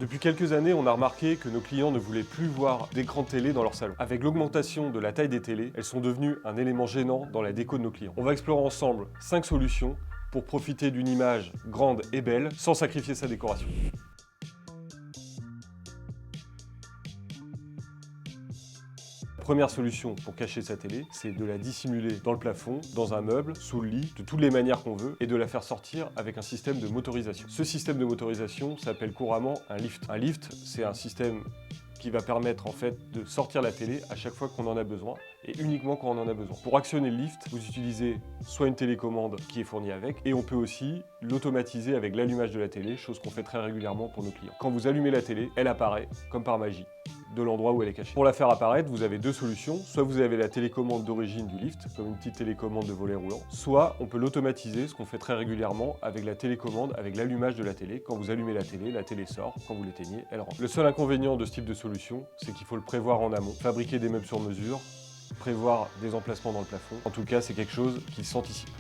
Depuis quelques années, on a remarqué que nos clients ne voulaient plus voir d'écran de télé dans leur salon. Avec l'augmentation de la taille des télés, elles sont devenues un élément gênant dans la déco de nos clients. On va explorer ensemble 5 solutions pour profiter d'une image grande et belle sans sacrifier sa décoration. Première solution pour cacher sa télé, c'est de la dissimuler dans le plafond, dans un meuble, sous le lit, de toutes les manières qu'on veut, et de la faire sortir avec un système de motorisation. Ce système de motorisation s'appelle couramment un lift. Un lift, c'est un système qui va permettre en fait de sortir la télé à chaque fois qu'on en a besoin et uniquement quand on en a besoin. Pour actionner le lift, vous utilisez soit une télécommande qui est fournie avec et on peut aussi l'automatiser avec l'allumage de la télé, chose qu'on fait très régulièrement pour nos clients. Quand vous allumez la télé, elle apparaît comme par magie de l'endroit où elle est cachée. Pour la faire apparaître, vous avez deux solutions. Soit vous avez la télécommande d'origine du lift, comme une petite télécommande de volet roulant, soit on peut l'automatiser, ce qu'on fait très régulièrement avec la télécommande, avec l'allumage de la télé. Quand vous allumez la télé sort, quand vous l'éteignez, elle rentre. Le seul inconvénient de ce type de solution, c'est qu'il faut le prévoir en amont. Fabriquer des meubles sur mesure, prévoir des emplacements dans le plafond. En tout cas, c'est quelque chose qui s'anticipe.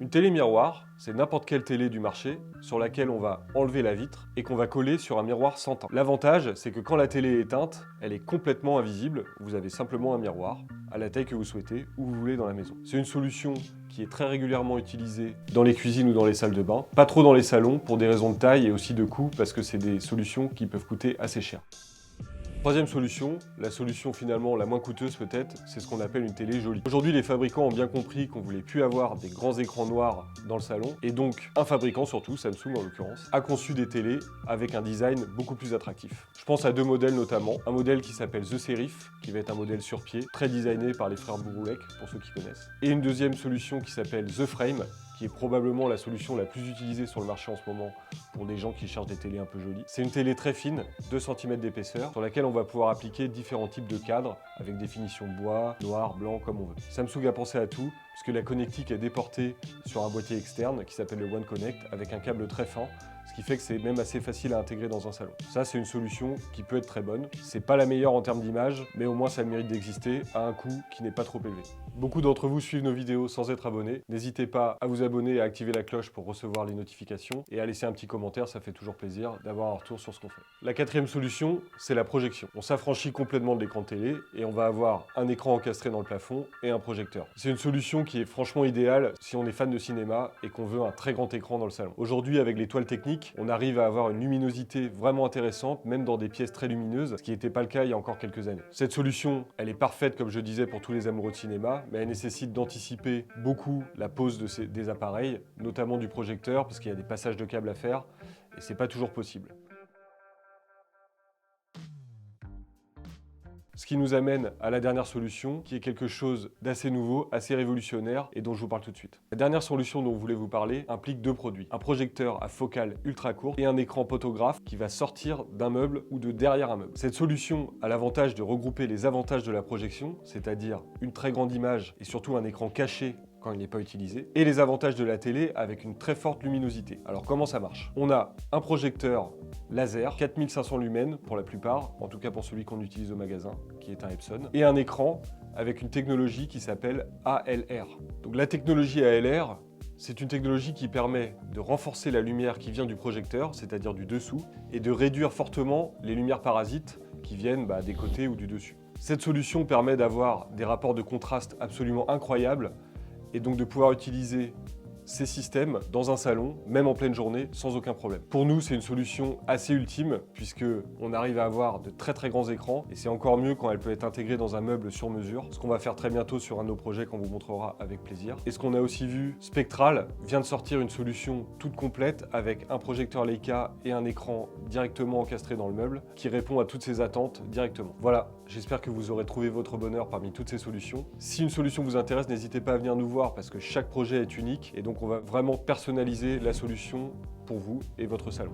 Une télé miroir, c'est n'importe quelle télé du marché sur laquelle on va enlever la vitre et qu'on va coller sur un miroir sans teint. L'avantage, c'est que quand la télé est éteinte, elle est complètement invisible. Vous avez simplement un miroir à la taille que vous souhaitez, où vous voulez dans la maison. C'est une solution qui est très régulièrement utilisée dans les cuisines ou dans les salles de bain. Pas trop dans les salons pour des raisons de taille et aussi de coût parce que c'est des solutions qui peuvent coûter assez cher. Troisième solution, la solution finalement la moins coûteuse peut-être, c'est ce qu'on appelle une télé jolie. Aujourd'hui, les fabricants ont bien compris qu'on voulait plus avoir des grands écrans noirs dans le salon et donc un fabricant, surtout Samsung en l'occurrence, a conçu des télés avec un design beaucoup plus attractif. Je pense à deux modèles notamment, un modèle qui s'appelle The Serif, qui va être un modèle sur pied, très designé par les frères Bouroulec, pour ceux qui connaissent, et une deuxième solution qui s'appelle The Frame, qui est probablement la solution la plus utilisée sur le marché en ce moment pour des gens qui cherchent des télés un peu jolies. C'est une télé très fine, 2 cm d'épaisseur, sur laquelle on va pouvoir appliquer différents types de cadres avec des finitions bois, noir, blanc, comme on veut. Samsung a pensé à tout, puisque la connectique est déportée sur un boîtier externe qui s'appelle le One Connect avec un câble très fin, ce qui fait que c'est même assez facile à intégrer dans un salon. Ça, c'est une solution qui peut être très bonne. C'est pas la meilleure en termes d'image, mais au moins ça a le mérite d'exister à un coût qui n'est pas trop élevé. Beaucoup d'entre vous suivent nos vidéos sans être abonnés. N'hésitez pas à vous abonner et à activer la cloche pour recevoir les notifications et à laisser un petit commentaire, ça fait toujours plaisir d'avoir un retour sur ce qu'on fait. La quatrième solution, c'est la projection. On s'affranchit complètement de l'écran de télé et on va avoir un écran encastré dans le plafond et un projecteur. C'est une solution qui est franchement idéale si on est fan de cinéma et qu'on veut un très grand écran dans le salon. Aujourd'hui, avec les toiles techniques, on arrive à avoir une luminosité vraiment intéressante, même dans des pièces très lumineuses, ce qui n'était pas le cas il y a encore quelques années. Cette solution, elle est parfaite, comme je disais, pour tous les amoureux de cinéma, mais elle nécessite d'anticiper beaucoup la pose des appareils, notamment du projecteur, parce qu'il y a des passages de câbles à faire, et c'est pas toujours possible. Ce qui nous amène à la dernière solution, qui est quelque chose d'assez nouveau, assez révolutionnaire, et dont je vous parle tout de suite. La dernière solution dont je voulais vous parler implique deux produits. Un projecteur à focale ultra courte et un écran photographe qui va sortir d'un meuble ou de derrière un meuble. Cette solution a l'avantage de regrouper les avantages de la projection, c'est-à-dire une très grande image et surtout un écran caché quand il n'est pas utilisé, et les avantages de la télé avec une très forte luminosité. Alors comment ça marche? On a un projecteur laser, 4500 lumens pour la plupart, en tout cas pour celui qu'on utilise au magasin, qui est un Epson, et un écran avec une technologie qui s'appelle ALR. Donc la technologie ALR, c'est une technologie qui permet de renforcer la lumière qui vient du projecteur, c'est-à-dire du dessous, et de réduire fortement les lumières parasites qui viennent des côtés ou du dessus. Cette solution permet d'avoir des rapports de contraste absolument incroyables, et donc de pouvoir utiliser ces systèmes dans un salon, même en pleine journée, sans aucun problème. Pour nous, c'est une solution assez ultime, puisqu'on arrive à avoir de très grands écrans, et c'est encore mieux quand elle peut être intégrée dans un meuble sur mesure, ce qu'on va faire très bientôt sur un de nos projets qu'on vous montrera avec plaisir. Et ce qu'on a aussi vu, Spectral vient de sortir une solution toute complète avec un projecteur Leica et un écran directement encastré dans le meuble, qui répond à toutes ces attentes directement. Voilà, j'espère que vous aurez trouvé votre bonheur parmi toutes ces solutions. Si une solution vous intéresse, n'hésitez pas à venir nous voir, parce que chaque projet est unique, et donc on va vraiment personnaliser la solution pour vous et votre salon.